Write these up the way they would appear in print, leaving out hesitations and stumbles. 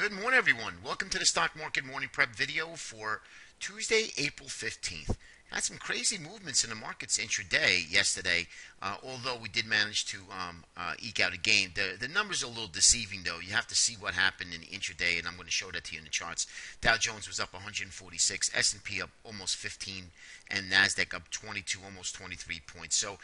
Good morning, everyone. Welcome to the Stock Market Morning Prep video for Tuesday, April 15th. Had some crazy movements in the markets intraday yesterday, although we did manage to eke out a gain. The numbers are a little deceiving, though. You have to see what happened in the intraday, and I'm going to show that to you in the charts. Dow Jones was up 146, S&P up almost 15, and NASDAQ up 22, almost 23 points. So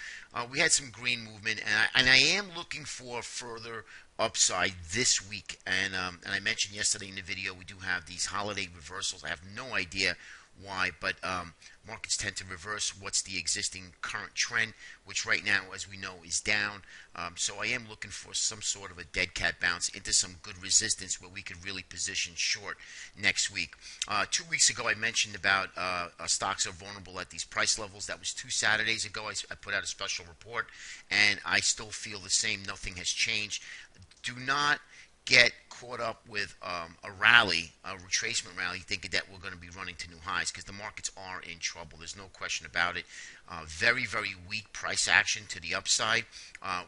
we had some green movement, and I am looking for further upside this week. And I mentioned yesterday in the video, we do have these holiday reversals. I have no idea why, but markets tend to reverse what's the existing current trend, which right now, as we know, is down. So I am looking for some sort of a dead cat bounce into some good resistance where we could really position short next week. 2 weeks ago, I mentioned about stocks are vulnerable at these price levels. That was 2 Saturdays ago. I put out a special report, and I still feel the same. Nothing has changed. Do not get caught up with a rally, a retracement rally, thinking that we're going to be running to new highs, because the markets are in trouble. There's no question about it. Very, very weak price action to the upside,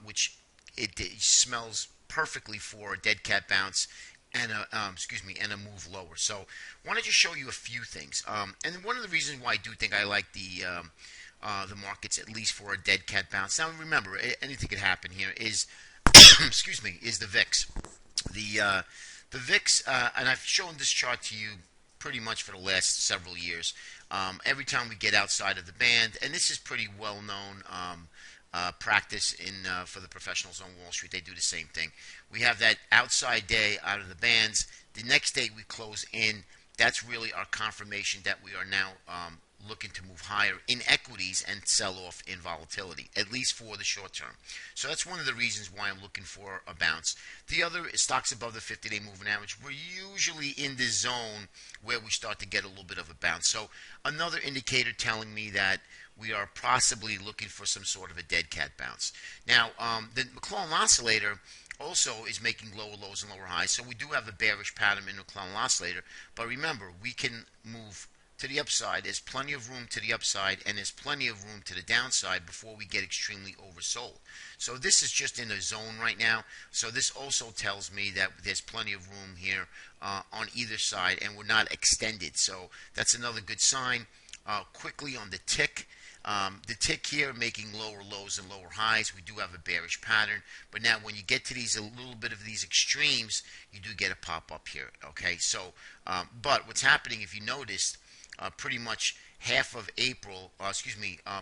which it smells perfectly for a dead cat bounce and and a move lower. So, I want to just show you a few things. And one of the reasons why I do think I like the markets, at least for a dead cat bounce. Now, remember, anything could happen here. Is is the VIX. The VIX, and I've shown this chart to you pretty much for the last several years. Every time we get outside of the band, and this is pretty well known practice for the professionals on Wall Street. They do the same thing. We have that outside day out of the bands. The next day we close in. That's really our confirmation that we are now looking to move higher in equities and sell off in volatility, at least for the short term. So that's one of the reasons why I'm looking for a bounce. The other is stocks above the 50-day moving average. We're usually in the zone where we start to get a little bit of a bounce. So another indicator telling me that we are possibly looking for some sort of a dead cat bounce. Now, the McClellan Oscillator also is making lower lows and lower highs. So we do have a bearish pattern in the McClellan Oscillator. But remember, we can move to the upside. There's plenty of room to the upside, and there's plenty of room to the downside before we get extremely oversold. So this is just in a zone right now. So this also tells me that there's plenty of room here on either side, and we're not extended. So that's another good sign. Quickly on the tick. The tick here making lower lows and lower highs. We do have a bearish pattern, but now when you get to these, a little bit of these extremes, you do get a pop up here. Okay, so but what's happening, if you noticed, pretty much half of April,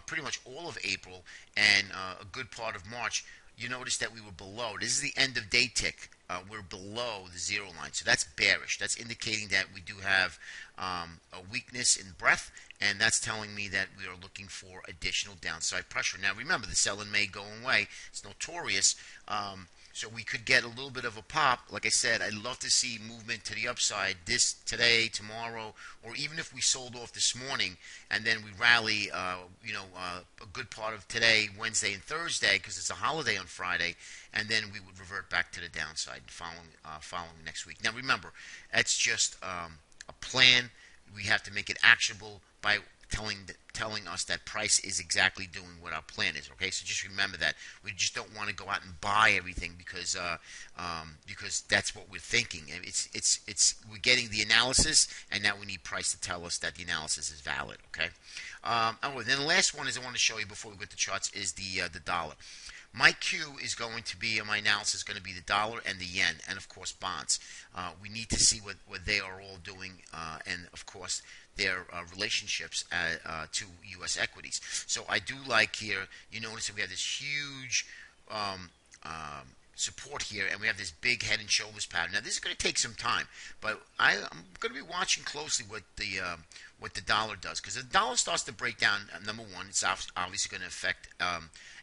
pretty much all of April and a good part of March, you notice that we were below. This is the end of day tick. We're below the zero line. So that's bearish. That's indicating that we do have a weakness in breadth, and that's telling me that we are looking for additional downside pressure. Now, remember, the sell in May going away. It's notorious. So we could get a little bit of a pop. Like I said, I'd love to see movement to the upside today, tomorrow, or even if we sold off this morning and then we rally, a good part of today, Wednesday and Thursday, because it's a holiday on Friday, and then we would revert back to the downside following next week. Now, remember, that's just a plan. We have to make it actionable by telling us that price is exactly doing what our plan is. Okay, so just remember that. We just don't want to go out and buy everything because that's what we're thinking. We're getting the analysis, and now we need price to tell us that the analysis is valid. Okay. Then the last one is I want to show you before we get to charts is the dollar. My Q is going to be, my analysis is going to be the dollar and the yen, and of course bonds. We need to see what they are all doing, and of course their relationships to U.S. equities. So I do like here, you notice that we have this huge support here, and we have this big head and shoulders pattern. Now this is going to take some time, but I'm going to be watching closely what the dollar does, because if the dollar starts to break down, number one, it's obviously going to affect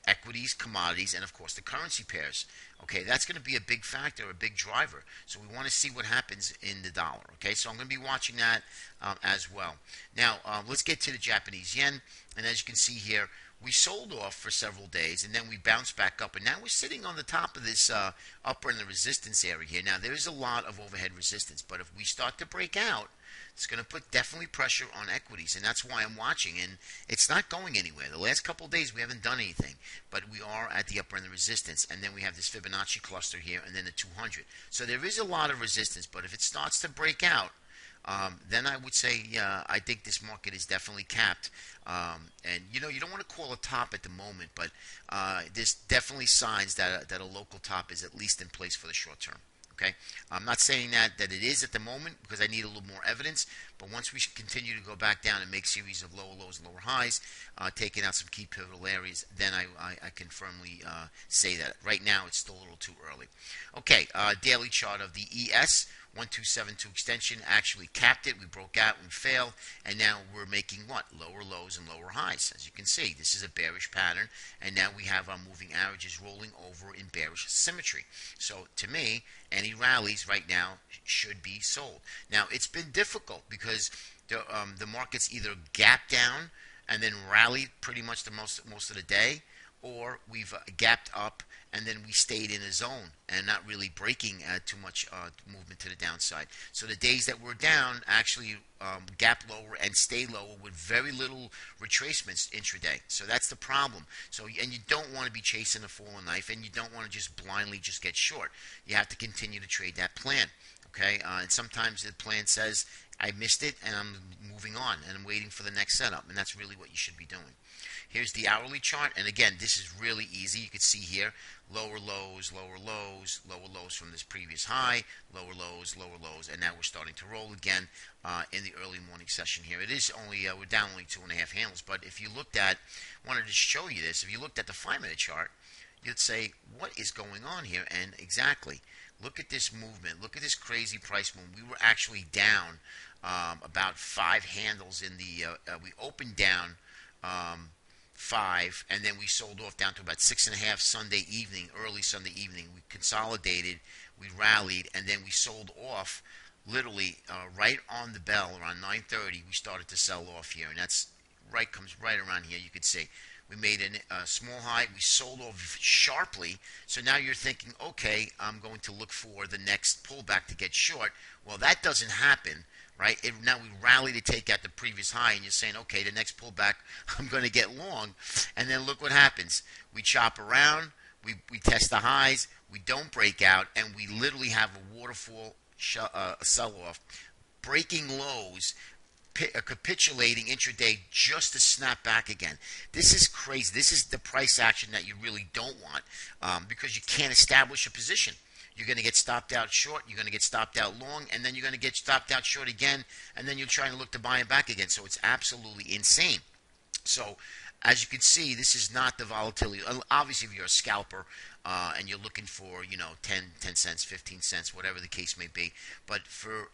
equities, commodities, and of course the currency pairs. Okay, that's going to be a big factor, a big driver. So we want to see what happens in the dollar. Okay, so I'm going to be watching that as well. Now let's get to the Japanese yen, and as you can see here, we sold off for several days, and then we bounced back up, and now we're sitting on the top of this upper in the resistance area here. Now there is a lot of overhead resistance, but if we start to break out, It's going to put definitely pressure on equities, and that's why I'm watching. And it's not going anywhere. The last couple of days we haven't done anything, but we are at the upper end of resistance, and then we have this Fibonacci cluster here, and then the 200. So there is a lot of resistance, but if it starts to break out, then I would say, yeah, I think this market is definitely capped. And you don't want to call a top at the moment, but there's definitely signs that a local top is at least in place for the short term. Okay, I'm not saying that it is at the moment because I need a little more evidence. But once we continue to go back down and make series of lower lows and lower highs, taking out some key pivotal areas, then I can firmly say that. Right now, it's still a little too early. Okay, daily chart of the ES. 1272 extension actually capped it. We broke out, we failed, and now we're making what? Lower lows and lower highs. As you can see, this is a bearish pattern, and now we have our moving averages rolling over in bearish symmetry. So to me, any rallies right now should be sold. Now it's been difficult because the market's either gapped down and then rallied pretty much the most of the day, or we've gapped up and then we stayed in a zone and not really breaking too much movement to the downside. So the days that we're down actually gap lower and stay lower with very little retracements intraday. So that's the problem. So, and you don't want to be chasing a falling knife, and you don't want to just blindly just get short. You have to continue to trade that plan. Okay, and sometimes the plan says, I missed it and I'm moving on and I'm waiting for the next setup, and that's really what you should be doing. Here's the hourly chart, and again, this is really easy. You can see here, lower lows, lower lows, lower lows from this previous high, lower lows, and now we're starting to roll again in the early morning session here. It is only, we're down only 2.5 handles, but if you looked at, wanted to show you this, if you looked at the 5-minute chart, you'd say, what is going on here? And exactly, look at this movement. Look at this crazy price move. We were actually down about 5 handles in the, we opened down 5, and then we sold off down to about 6.5 Sunday evening, early Sunday evening. We consolidated, we rallied, and then we sold off literally right on the bell around 9:30. We started to sell off here, and that's comes right around here. You could see we made a small high, we sold off sharply. So now you're thinking, okay, I'm going to look for the next pullback to get short. Well, that doesn't happen. Right? Now we rally to take out the previous high, and you're saying, okay, the next pullback, I'm going to get long. And then look what happens. We chop around, we test the highs, we don't break out, and we literally have a waterfall sell-off, breaking lows, capitulating intraday just to snap back again. This is crazy. This is the price action that you really don't want because you can't establish a position. You're going to get stopped out short, you're going to get stopped out long, and then you're going to get stopped out short again, and then you're trying to look to buy it back again. So it's absolutely insane. So as you can see, this is not the volatility. Obviously, if you're a scalper and you're looking for 10 cents, 15 cents, whatever the case may be, but for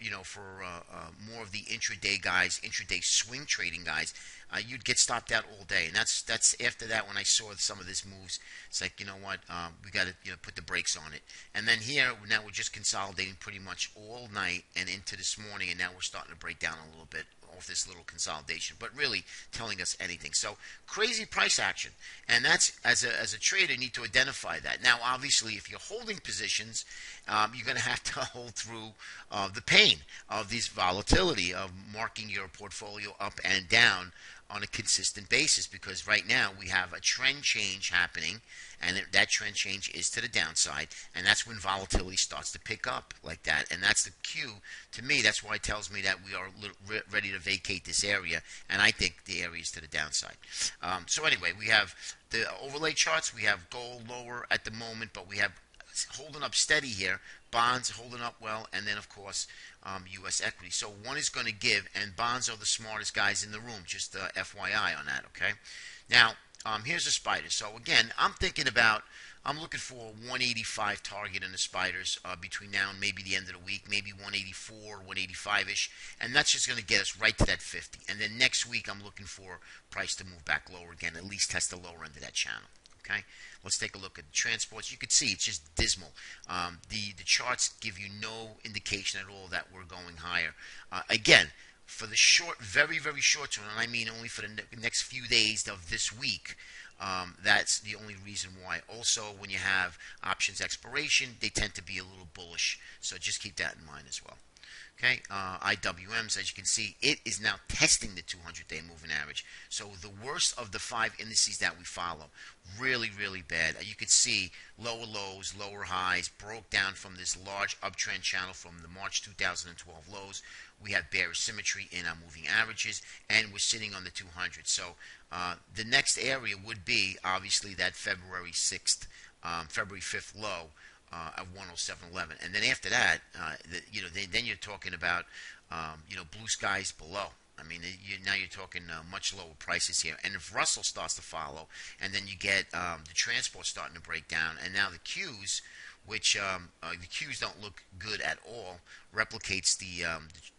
more of the intraday guys, intraday swing trading guys, you'd get stopped out all day. And that's after that, when I saw some of this moves, it's like, you know what, we got to put the brakes on it. And then here, now we're just consolidating pretty much all night and into this morning, and now we're starting to break down a little bit off this little consolidation, but really telling us anything. So crazy price action, and that's, as a trader, you need to identify that. Now, obviously, if you're holding positions, you're going to have to hold through the pain of this volatility of marking your portfolio up and down on a consistent basis, because right now we have a trend change happening, and that trend change is to the downside, and that's when volatility starts to pick up like that, and that's the cue to me. That's why it tells me that we are ready to vacate this area, and I think the area is to the downside. So anyway, we have the overlay charts. We have gold lower at the moment, but we have holding up steady here, bonds holding up well, and then of course U.S. equity. So one is going to give, and bonds are the smartest guys in the room. Just FYI on that, okay? Now here's the spiders. So again, I'm looking for a 185 target in the spiders between now and maybe the end of the week, maybe 184, 185-ish, and that's just going to get us right to that 50. And then next week, I'm looking for price to move back lower again, at least test the lower end of that channel. Okay, let's take a look at the transports. You can see it's just dismal. The charts give you no indication at all that we're going higher. Again, for the short, very, very short term, and I mean only for the next few days of this week, that's the only reason why. Also, when you have options expiration, they tend to be a little bullish. So just keep that in mind as well. Okay, IWMs, as you can see, it is now testing the 200-day moving average. So the worst of the 5 indices that we follow, really, really bad. You could see lower lows, lower highs, broke down from this large uptrend channel from the March 2012 lows. We have bearish symmetry in our moving averages, and we're sitting on the 200. So the next area would be obviously that February 6th, February 5th low of 107.11, and then after that, then you're talking about blue skies below. I mean, now you're talking much lower prices here. And if Russell starts to follow, and then you get the transport starting to break down, and now the Qs, which the Qs don't look good at all, replicates the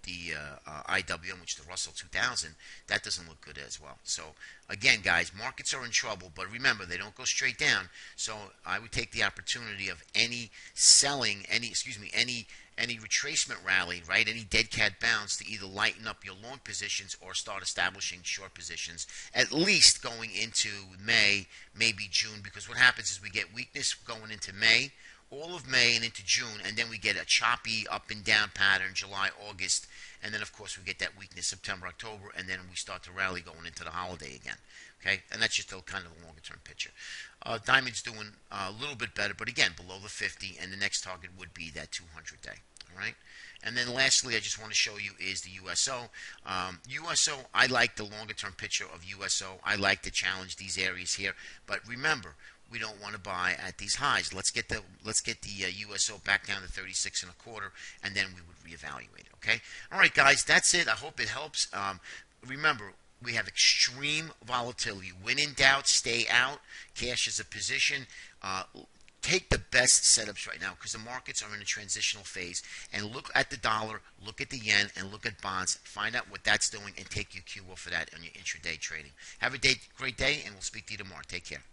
IWM, which is the Russell 2000. That doesn't look good as well. So again, guys, markets are in trouble, but remember, they don't go straight down. So I would take the opportunity of any retracement rally, right? Any dead cat bounce to either lighten up your long positions or start establishing short positions, at least going into May, maybe June, because what happens is we get weakness going into May, all of May and into June, and then we get a choppy up and down pattern July, August, and then of course we get that weakness September, October, and then we start to rally going into the holiday again. Okay, and that's just a kind of a longer term picture. Diamond's doing a little bit better, but again below the 50, and the next target would be that 200 day. All right. And then lastly, I just want to show you is the USO. USO, I like the longer term picture of USO. I like to challenge these areas here, but remember, we don't want to buy at these highs. Let's get the USO back down to 36 and a quarter, and then we would reevaluate it. Okay. All right, guys, that's it. I hope it helps. Remember, we have extreme volatility. When in doubt, stay out. Cash is a position. Take the best setups right now because the markets are in a transitional phase. And look at the dollar, look at the yen, and look at bonds. Find out what that's doing and take your cue for that on your intraday trading. Have a great day, and we'll speak to you tomorrow. Take care.